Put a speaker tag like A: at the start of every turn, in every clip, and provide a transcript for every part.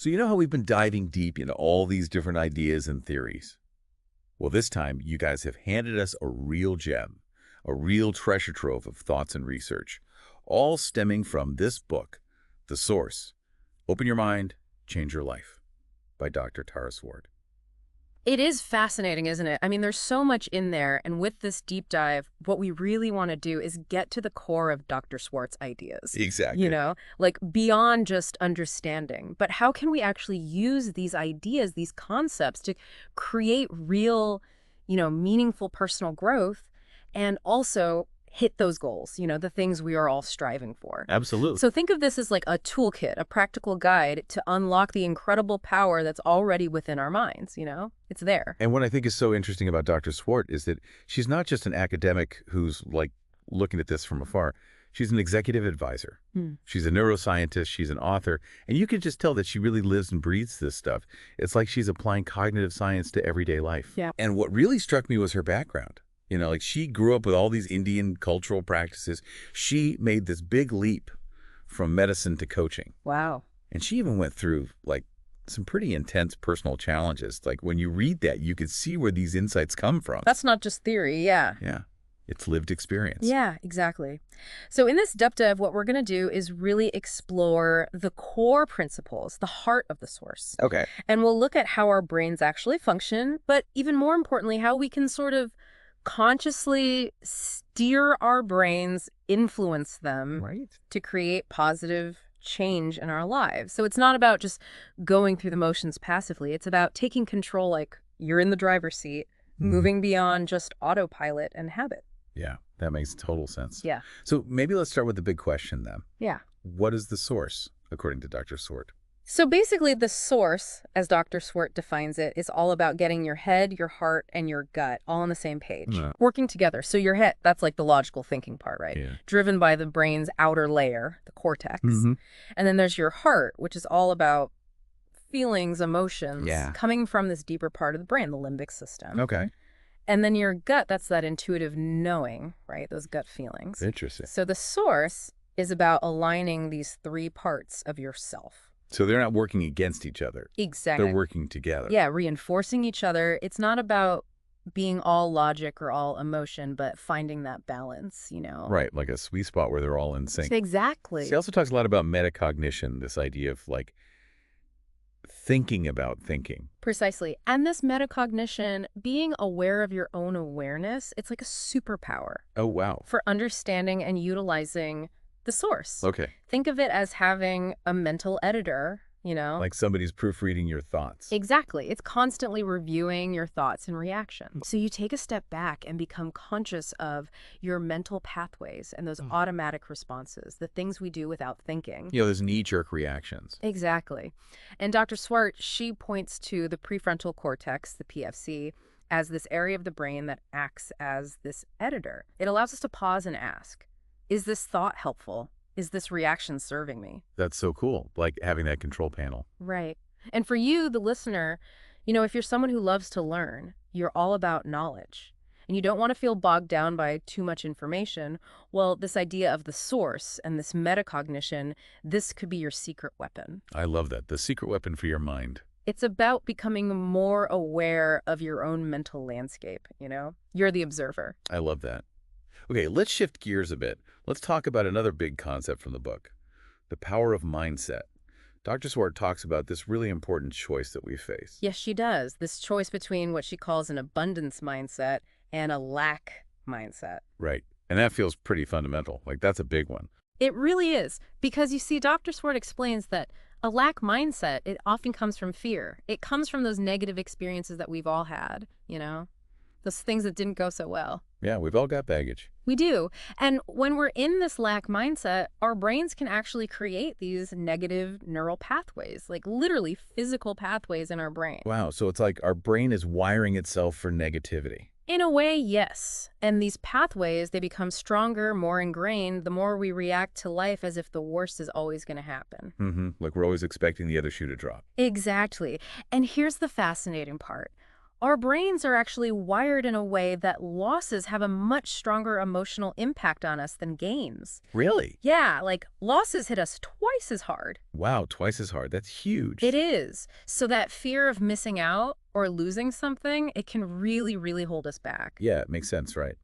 A: So you know how we've been diving deep into all these different ideas and theories? Well, this time you guys have handed us a real gem, a real treasure trove of thoughts and research, all stemming from this book, The Source. Open Your Mind, Change Your Life, by Dr. Tara Swart.
B: It is fascinating, isn't it? I mean, there's so much in there, and with this deep dive, what we really want to do is get to the core of Dr. Swart's ideas.
A: Exactly.
B: Like beyond just understanding. But how can we actually use these ideas, these concepts to create real, meaningful personal growth and also hit those goals, the things we are all striving for.
A: Absolutely.
B: So think of this as like a toolkit, a practical guide to unlock the incredible power that's already within our minds, It's there.
A: And what I think is so interesting about Dr. Swart is that she's not just an academic who's like looking at this from afar. She's an executive advisor. She's a neuroscientist. She's an author. And you can just tell that she really lives and breathes this stuff. It's like she's applying cognitive science to everyday life.
B: Yeah.
A: And what really struck me was her background. Like she grew up with all these Indian cultural practices. She made this big leap from medicine to coaching.
B: Wow.
A: And she even went through like some pretty intense personal challenges. Like when you read that, you could see where these insights come from.
B: That's not just theory, yeah.
A: Yeah. It's lived experience.
B: Yeah, exactly. So in this deep dive, what we're going to do is really explore the core principles, the heart of the source.
A: Okay.
B: And we'll look at how our brains actually function, but even more importantly, how we can sort of consciously steer our brains, influence them to create positive change in our lives. So it's not about just going through the motions passively. It's about taking control, like you're in the driver's seat, moving beyond just autopilot and habit.
A: Yeah, that makes total sense.
B: Yeah.
A: So maybe let's start with the big question then.
B: Yeah.
A: What is the source, according to Dr. Swart?
B: So basically, the source, as Dr. Swart defines it, is all about getting your head, your heart, and your gut all on the same page, working together. So your head, that's like the logical thinking part, right?
A: Yeah.
B: Driven by the brain's outer layer, the cortex. And then there's your heart, which is all about feelings, emotions, coming from this deeper part of the brain, the limbic system.
A: Okay.
B: And then your gut, that's that intuitive knowing, right? Those gut feelings.
A: Interesting.
B: So the source is about aligning these three parts of yourself.
A: So they're not working against each other.
B: Exactly.
A: They're working together.
B: Yeah, reinforcing each other. It's not about being all logic or all emotion, but finding that balance,
A: Right, like a sweet spot where they're all in sync.
B: Exactly.
A: She also talks a lot about metacognition, this idea of like thinking about thinking.
B: Precisely. And this metacognition, being aware of your own awareness, it's like a superpower.
A: Oh, wow.
B: For understanding and utilizing the source.
A: Okay.
B: Think of it as having a mental editor,
A: Like somebody's proofreading your thoughts.
B: Exactly. It's constantly reviewing your thoughts and reactions. So you take a step back and become conscious of your mental pathways and those automatic responses, the things we do without thinking.
A: Those knee-jerk reactions.
B: Exactly. And Dr. Swart, she points to the prefrontal cortex, the PFC, as this area of the brain that acts as this editor. It allows us to pause and ask, is this thought helpful? Is this reaction serving me?
A: That's so cool, like having that control panel.
B: Right. And for you, the listener, if you're someone who loves to learn, you're all about knowledge, and you don't want to feel bogged down by too much information, well, this idea of the source and this metacognition, this could be your secret weapon.
A: I love that. The secret weapon for your mind.
B: It's about becoming more aware of your own mental landscape, You're the observer.
A: I love that. Okay, let's shift gears a bit. Let's talk about another big concept from the book, the power of mindset. Dr. Swart talks about this really important choice that we face.
B: Yes, she does. This choice between what she calls an abundance mindset and a lack mindset.
A: Right. And that feels pretty fundamental. Like, that's a big one.
B: It really is. Because you see, Dr. Swart explains that a lack mindset, it often comes from fear. It comes from those negative experiences that we've all had, those things that didn't go so well.
A: Yeah, we've all got baggage.
B: We do. And when we're in this lack mindset, our brains can actually create these negative neural pathways, like literally physical pathways in our brain.
A: Wow, so it's like our brain is wiring itself for negativity.
B: In a way, yes. And these pathways, they become stronger, more ingrained, the more we react to life as if the worst is always going to happen.
A: Like we're always expecting the other shoe to drop.
B: Exactly. And here's the fascinating part. Our brains are actually wired in a way that losses have a much stronger emotional impact on us than gains.
A: Really?
B: Yeah, like losses hit us twice as hard.
A: Wow, twice as hard. That's huge.
B: It is. So that fear of missing out or losing something, it can really, really hold us back.
A: Yeah, it makes sense, right?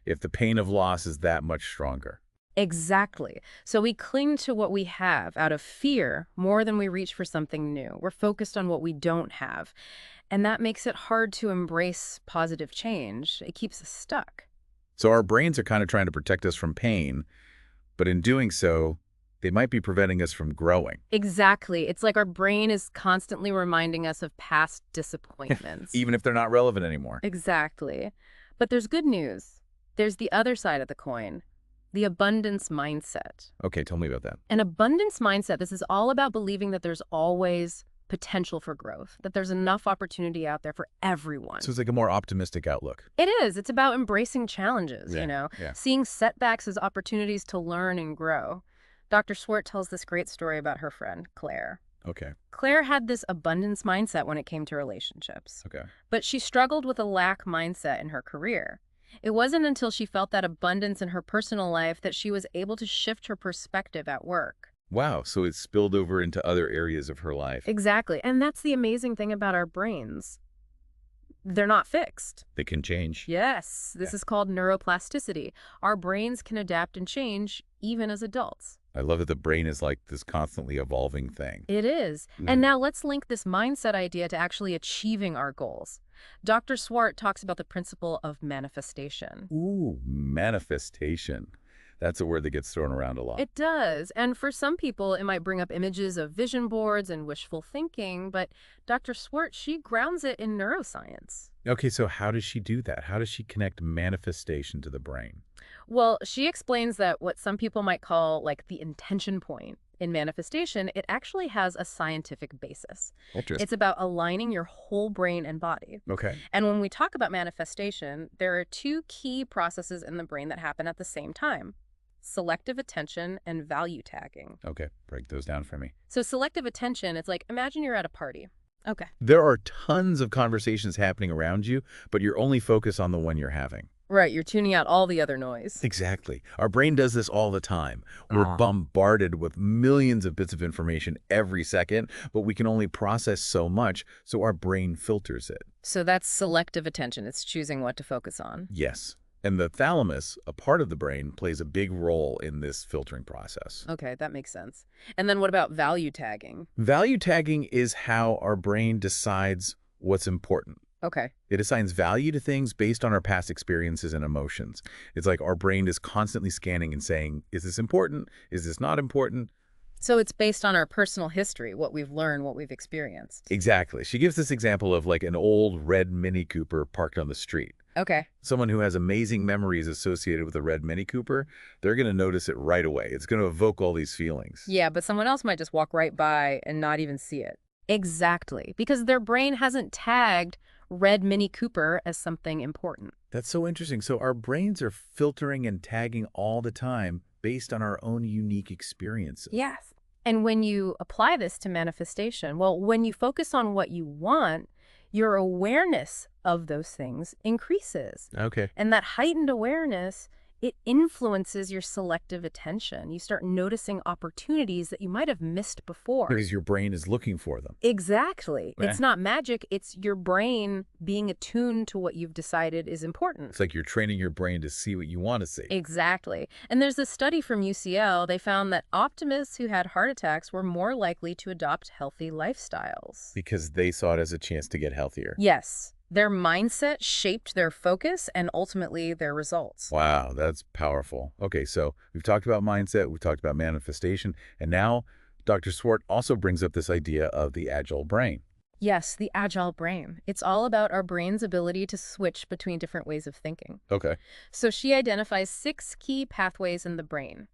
A: If the pain of loss is that much stronger.
B: Exactly. So we cling to what we have out of fear more than we reach for something new. We're focused on what we don't have. And that makes it hard to embrace positive change. It keeps us stuck.
A: So our brains are kind of trying to protect us from pain, but in doing so, they might be preventing us from growing.
B: Exactly. It's like our brain is constantly reminding us of past disappointments.
A: Even if they're not relevant anymore.
B: Exactly. But there's good news. There's the other side of the coin, the abundance mindset.
A: Okay, tell me about that.
B: An abundance mindset, this is all about believing that there's always potential for growth, that there's enough opportunity out there for everyone.
A: So it's like a more optimistic outlook.
B: It is. It's about embracing challenges,
A: Yeah.
B: seeing setbacks as opportunities to learn and grow. Dr. Swart tells this great story about her friend, Claire.
A: Okay.
B: Claire had this abundance mindset when it came to relationships.
A: Okay.
B: But she struggled with a lack mindset in her career. It wasn't until she felt that abundance in her personal life that she was able to shift her perspective at work.
A: Wow, so it spilled over into other areas of her life.
B: Exactly. And that's the amazing thing about our brains. They're not fixed.
A: They can change.
B: Yes. This is called neuroplasticity. Our brains can adapt and change even as adults.
A: I love that the brain is like this constantly evolving thing.
B: It is. And now let's link this mindset idea to actually achieving our goals. Dr. Swart talks about the principle of manifestation.
A: Ooh, manifestation. That's a word that gets thrown around a lot.
B: It does. And for some people, it might bring up images of vision boards and wishful thinking, but Dr. Swart, she grounds it in neuroscience.
A: Okay, so how does she do that? How does she connect manifestation to the brain?
B: Well, she explains that what some people might call like the intention point in manifestation, it actually has a scientific basis.
A: Interesting.
B: It's about aligning your whole brain and body.
A: Okay.
B: And when we talk about manifestation, there are two key processes in the brain that happen at the same time: selective attention and value tagging.
A: Okay, break those down for me.
B: So selective attention, it's like, imagine you're at a party. Okay.
A: There are tons of conversations happening around you, but you're only focused on the one you're having.
B: Right, you're tuning out all the other noise.
A: Exactly. Our brain does this all the time. We're bombarded with millions of bits of information every second, but we can only process so much, so our brain filters it.
B: So that's selective attention. It's choosing what to focus on.
A: Yes. And the thalamus, a part of the brain, plays a big role in this filtering process.
B: Okay, that makes sense. And then what about value tagging?
A: Value tagging is how our brain decides what's important.
B: Okay.
A: It assigns value to things based on our past experiences and emotions. It's like our brain is constantly scanning and saying, is this important? Is this not important?
B: So it's based on our personal history, what we've learned, what we've experienced.
A: Exactly. She gives this example of like an old red Mini Cooper parked on the street.
B: Okay.
A: Someone who has amazing memories associated with a red Mini Cooper, they're going to notice it right away. It's going to evoke all these feelings.
B: Yeah, but someone else might just walk right by and not even see it. Exactly. Because their brain hasn't tagged red Mini Cooper as something important.
A: That's so interesting. So our brains are filtering and tagging all the time based on our own unique experiences.
B: Yes. And when you apply this to manifestation, well, when you focus on what you want, your awareness of those things increases.
A: Okay.
B: And that heightened awareness, it influences your selective attention. You start noticing opportunities that you might have missed before.
A: Because your brain is looking for them.
B: Exactly.
A: Yeah.
B: It's not magic. It's your brain being attuned to what you've decided is important.
A: It's like you're training your brain to see what you want to see.
B: Exactly. And there's a study from UCL. They found that optimists who had heart attacks were more likely to adopt healthy lifestyles.
A: Because they saw it as a chance to get healthier.
B: Yes. Their mindset shaped their focus and ultimately their results.
A: Wow, that's powerful. Okay, so we've talked about mindset, we've talked about manifestation, and now Dr. Swart also brings up this idea of the agile brain.
B: Yes, the agile brain. It's all about our brain's ability to switch between different ways of thinking.
A: Okay.
B: So she identifies 6 key pathways in the brain: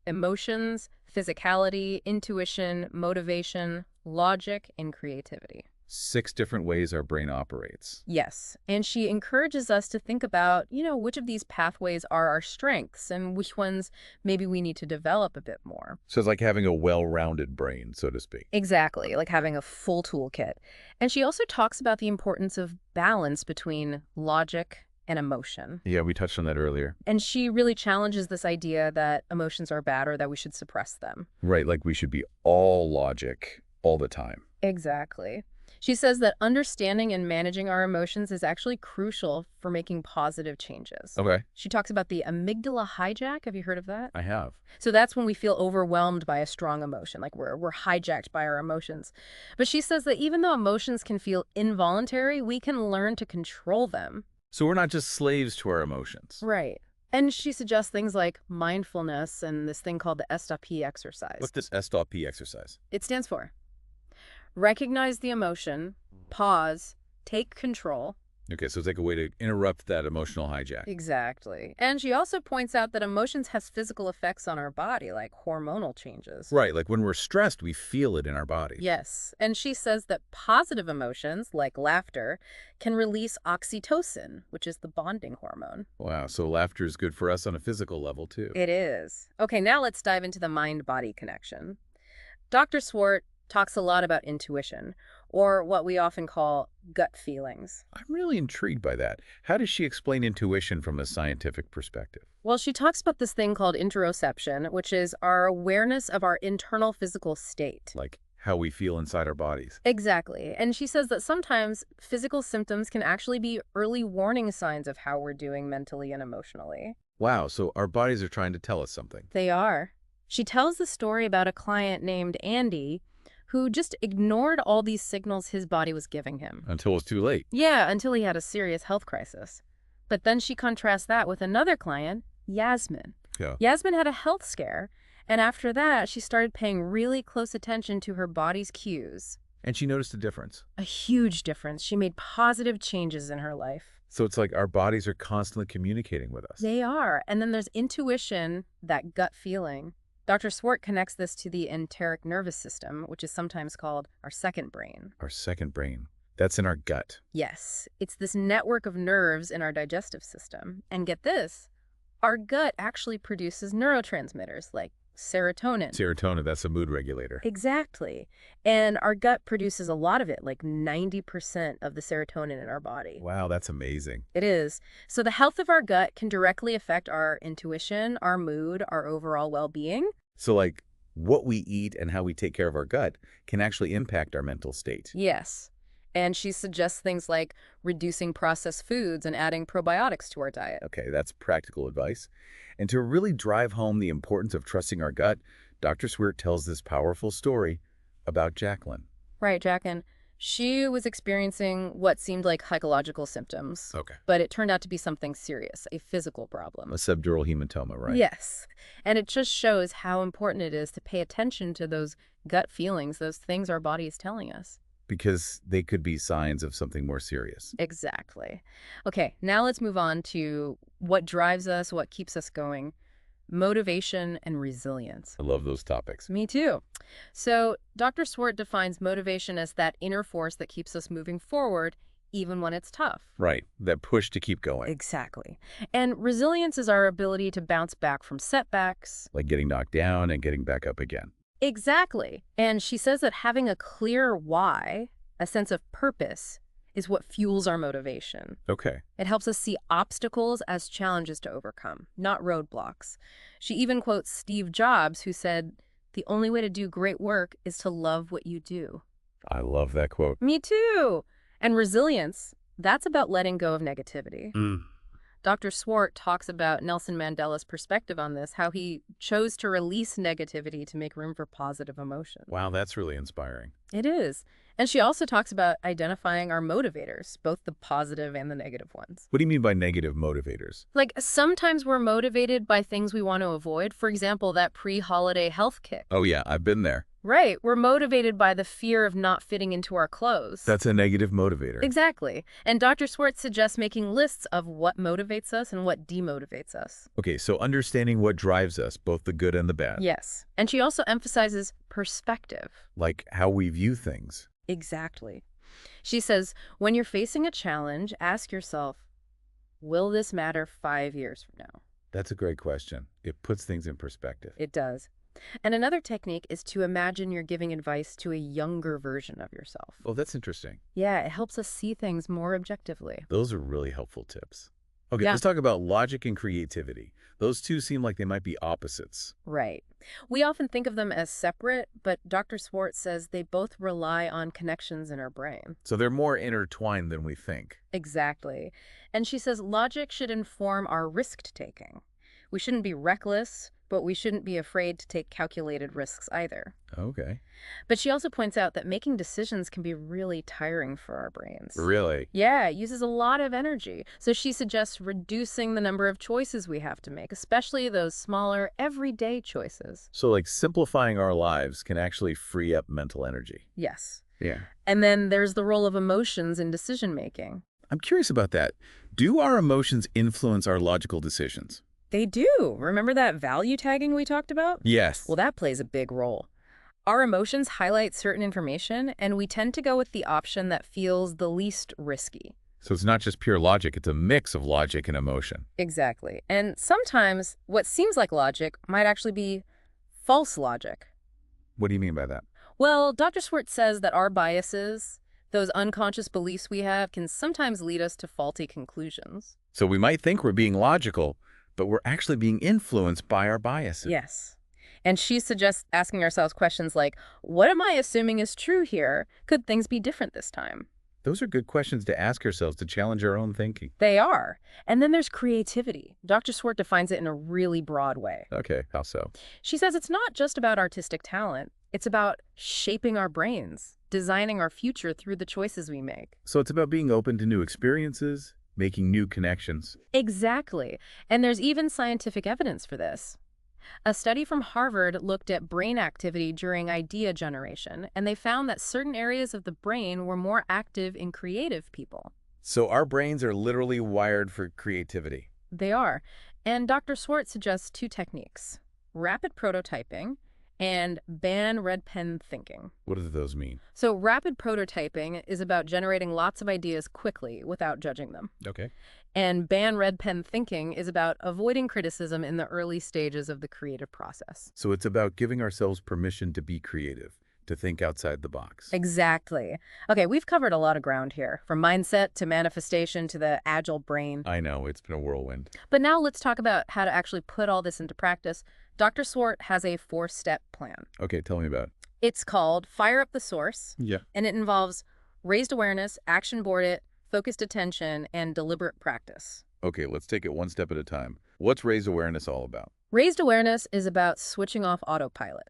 B: emotions, physicality, intuition, motivation, logic, and creativity.
A: 6 different ways our brain operates.
B: Yes, and she encourages us to think about, which of these pathways are our strengths and which ones maybe we need to develop a bit more.
A: So it's like having a well-rounded brain, so to speak.
B: Exactly, like having a full toolkit. And she also talks about the importance of balance between logic and emotion.
A: Yeah, we touched on that earlier.
B: And she really challenges this idea that emotions are bad or that we should suppress them.
A: Right, like we should be all logic all the time.
B: Exactly. She says that understanding and managing our emotions is actually crucial for making positive changes.
A: Okay.
B: She talks about the amygdala hijack. Have you heard of that?
A: I have.
B: So that's when we feel overwhelmed by a strong emotion, like we're hijacked by our emotions. But she says that even though emotions can feel involuntary, we can learn to control them.
A: So we're not just slaves to our emotions.
B: Right. And she suggests things like mindfulness and this thing called the S.P exercise.
A: What's this S.P exercise?
B: It stands for recognize the emotion, pause, take control.
A: Okay, so it's like a way to interrupt that emotional hijack.
B: Exactly. And she also points out that emotions has physical effects on our body, like hormonal changes.
A: Right, like when we're stressed, we feel it in our body.
B: Yes. And she says that positive emotions, like laughter, can release oxytocin, which is the bonding hormone.
A: Wow, so laughter is good for us on a physical level, too.
B: It is. Okay, now let's dive into the mind-body connection. Dr. Swart talks a lot about intuition, or what we often call gut feelings.
A: I'm really intrigued by that. How does she explain intuition from a scientific perspective?
B: Well, she talks about this thing called interoception, which is our awareness of our internal physical state.
A: Like how we feel inside our bodies.
B: Exactly. And she says that sometimes physical symptoms can actually be early warning signs of how we're doing mentally and emotionally.
A: Wow, so our bodies are trying to tell us something.
B: They are. She tells the story about a client named Andy who just ignored all these signals his body was giving him.
A: Until it's too late.
B: Yeah, until he had a serious health crisis. But then she contrasts that with another client, Yasmin.
A: Yeah.
B: Yasmin had a health scare, and after that, she started paying really close attention to her body's cues.
A: And she noticed a difference.
B: A huge difference. She made positive changes in her life.
A: So it's like our bodies are constantly communicating with us.
B: They are. And then there's intuition, that gut feeling. Dr. Swart connects this to the enteric nervous system, which is sometimes called our second brain.
A: Our second brain. That's in our gut.
B: Yes, it's this network of nerves in our digestive system. And get this, our gut actually produces neurotransmitters like serotonin.
A: Serotonin, that's a mood regulator.
B: Exactly. And our gut produces a lot of it, like 90% of the serotonin in our body.
A: Wow, that's amazing.
B: It is. So the health of our gut can directly affect our intuition, our mood, our overall well-being.
A: So like what we eat and how we take care of our gut can actually impact our mental state.
B: Yes. And she suggests things like reducing processed foods and adding probiotics to our diet.
A: Okay, that's practical advice. And to really drive home the importance of trusting our gut, Dr. Swart tells this powerful story about Jacqueline.
B: Right, Jacqueline. She was experiencing what seemed like psychological symptoms.
A: Okay.
B: But it turned out to be something serious, a physical problem.
A: A subdural hematoma, right?
B: Yes. And it just shows how important it is to pay attention to those gut feelings, those things our body is telling us.
A: Because they could be signs of something more serious.
B: Exactly. Okay, now let's move on to what drives us, what keeps us going. Motivation and resilience.
A: I love those topics.
B: Me too. So Dr. Swart defines motivation as that inner force that keeps us moving forward even when it's tough.
A: Right, that push to keep going.
B: Exactly. And resilience is our ability to bounce back from setbacks.
A: Like getting knocked down and getting back up again.
B: Exactly. And she says that having a clear why, a sense of purpose, is what fuels our motivation.
A: Okay.
B: It helps us see obstacles as challenges to overcome, not roadblocks. She even quotes Steve Jobs, who said, "The only way to do great work is to love what you do."
A: I love that quote.
B: Me too. And resilience, that's about letting go of negativity. Dr. Swart talks about Nelson Mandela's perspective on this, how he chose to release negativity to make room for positive emotion.
A: Wow, that's really inspiring.
B: It is. And she also talks about identifying our motivators, both the positive and the negative ones.
A: What do you mean by negative motivators?
B: Like, sometimes we're motivated by things we want to avoid. For example, that pre-holiday health kick.
A: Oh yeah, I've been there.
B: Right. We're motivated by the fear of not fitting into our clothes.
A: That's a negative motivator.
B: Exactly. And Dr. Swart suggests making lists of what motivates us and what demotivates us.
A: Okay, so understanding what drives us, both the good and the bad.
B: Yes. And she also emphasizes perspective.
A: Like how we view things.
B: Exactly. She says, when you're facing a challenge, ask yourself, will this matter 5 years from now?
A: That's a great question. It puts things in perspective.
B: It does. And another technique is to imagine you're giving advice to a younger version of yourself.
A: Oh, that's interesting.
B: Yeah, it helps us see things more objectively.
A: Those are really helpful tips. Okay,
B: Yeah.
A: let's talk about logic and creativity. Those two seem like they might be opposites.
B: Right. We often think of them as separate, but Dr. Swart says they both rely on connections in our brain.
A: So they're more intertwined than we think.
B: Exactly. And she says logic should inform our risk-taking. We shouldn't be reckless, but we shouldn't be afraid to take calculated risks either.
A: Okay.
B: But she also points out that making decisions can be really tiring for our brains.
A: Really?
B: Yeah, it uses a lot of energy. So she suggests reducing the number of choices we have to make, especially those smaller, everyday choices.
A: So like simplifying our lives can actually free up mental energy.
B: Yes.
A: Yeah.
B: And then there's the role of emotions in decision-making.
A: I'm curious about that. Do our emotions influence our logical decisions?
B: They do. Remember that value tagging we talked about?
A: Yes.
B: Well, that plays a big role. Our emotions highlight certain information, and we tend to go with the option that feels the least risky.
A: So it's not just pure logic, it's a mix of logic and emotion.
B: Exactly. And sometimes what seems like logic might actually be false logic.
A: What do you mean by that?
B: Well, Dr. Swart says that our biases, those unconscious beliefs we have, can sometimes lead us to faulty conclusions.
A: So we might think we're being logical, but we're actually being influenced by our biases.
B: Yes. And she suggests asking ourselves questions like, what am I assuming is true here? Could things be different this time?
A: Those are good questions to ask ourselves to challenge our own thinking.
B: They are. And then there's creativity. Dr. Swart defines it in a really broad way.
A: Okay, how so?
B: She says it's not just about artistic talent. It's about shaping our brains, designing our future through the choices we make.
A: So it's about being open to new experiences, making new connections.
B: Exactly. And there's even scientific evidence for this. A study from Harvard looked at brain activity during idea generation, and they found that certain areas of the brain were more active in creative people.
A: So our brains are literally wired for creativity.
B: They are. And Dr. Swart suggests 2 techniques: rapid prototyping and ban red pen thinking.
A: What do those mean?
B: So rapid prototyping is about generating lots of ideas quickly without judging them.
A: Okay.
B: And ban red pen thinking is about avoiding criticism in the early stages of the creative process.
A: So it's about giving ourselves permission to be creative, to think outside the box.
B: Exactly. Okay, we've covered a lot of ground here, from mindset to manifestation to the agile brain.
A: I know, it's been a whirlwind.
B: But now let's talk about how to actually put all this into practice. Dr. Swart has a 4-step plan.
A: Okay, tell me about it.
B: It's called Fire Up the Source,
A: Yeah.
B: and it involves raised awareness, action board it, focused attention, and deliberate practice.
A: Okay, let's take it one step at a time. What's raised awareness all about?
B: Raised awareness is about switching off autopilot,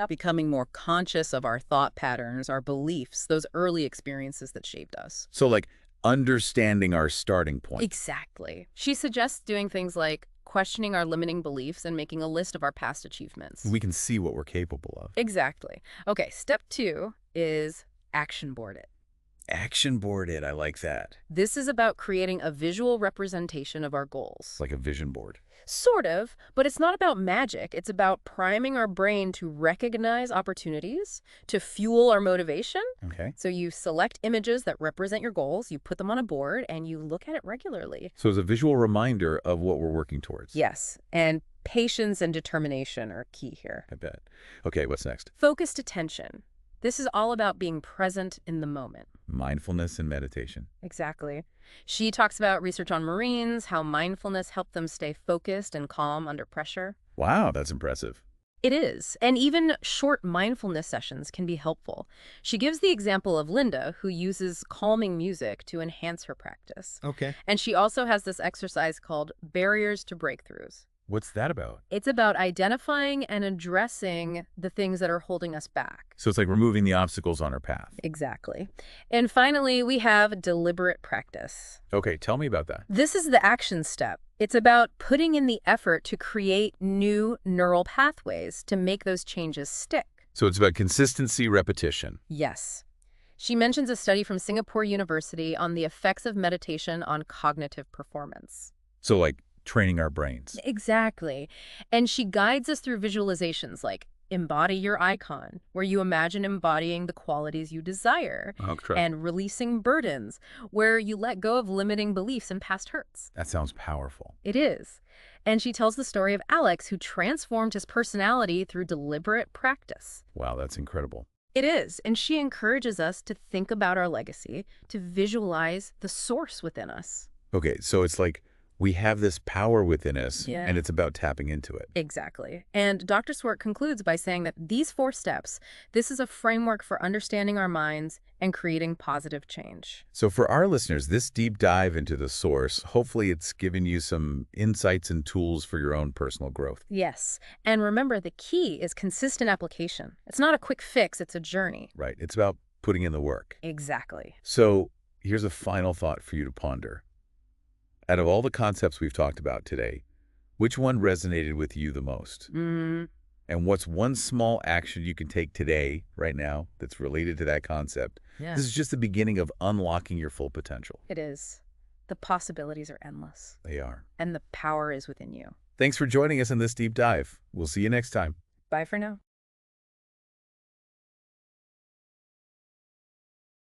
B: becoming more conscious of our thought patterns, our beliefs, those early experiences that shaped us.
A: So like understanding our starting point.
B: Exactly. She suggests doing things like questioning our limiting beliefs and making a list of our past achievements.
A: We can see what we're capable of.
B: Exactly. Okay, step 2 is action board it.
A: Action board it, I like that.
B: This is about creating a visual representation of our goals.
A: It's like a vision board.
B: Sort of, but it's not about magic. It's about priming our brain to recognize opportunities, to fuel our motivation.
A: Okay.
B: So you select images that represent your goals, you put them on a board, and you look at it regularly.
A: So it's a visual reminder of what we're working towards.
B: Yes, and patience and determination are key here.
A: I bet. Okay, what's next?
B: Focused attention. This is all about being present in the moment.
A: Mindfulness and meditation.
B: Exactly. She talks about research on Marines, how mindfulness helped them stay focused and calm under pressure.
A: Wow, that's impressive.
B: It is. And even short mindfulness sessions can be helpful. She gives the example of Linda, who uses calming music to enhance her practice.
A: Okay.
B: And she also has this exercise called Barriers to Breakthroughs.
A: What's that about?
B: It's about identifying and addressing the things that are holding us back.
A: So it's like removing the obstacles on our path.
B: Exactly. And finally, we have deliberate practice.
A: Okay, tell me about that.
B: This is the action step. It's about putting in the effort to create new neural pathways to make those changes stick.
A: So it's about consistency, repetition.
B: Yes. She mentions a study from Singapore University on the effects of meditation on cognitive performance.
A: So like training our brains.
B: Exactly. And she guides us through visualizations like Embody Your Icon, where you imagine embodying the qualities you desire.
A: Okay.
B: And Releasing Burdens, where you let go of limiting beliefs and past hurts.
A: That sounds powerful.
B: It is. And she tells the story of Alex, who transformed his personality through deliberate practice.
A: Wow, that's incredible.
B: It is. And she encourages us to think about our legacy, to visualize the source within us.
A: Okay, so it's like we have this power within us,
B: Yeah.
A: and it's about tapping into it.
B: Exactly. And Dr. Swart concludes by saying that these 4 steps, this is a framework for understanding our minds and creating positive change.
A: So for our listeners, this deep dive into the source, hopefully it's given you some insights and tools for your own personal growth.
B: Yes. And remember, the key is consistent application. It's not a quick fix, it's a journey.
A: Right. It's about putting in the work.
B: Exactly.
A: So here's a final thought for you to ponder. Out of all the concepts we've talked about today, which one resonated with you the most? And what's one small action you can take today, right now, that's related to that concept?
B: Yeah.
A: This is just the beginning of unlocking your full potential.
B: It is. The possibilities are endless.
A: They are.
B: And the power is within you.
A: Thanks for joining us in this deep dive. We'll see you next time.
B: Bye for now.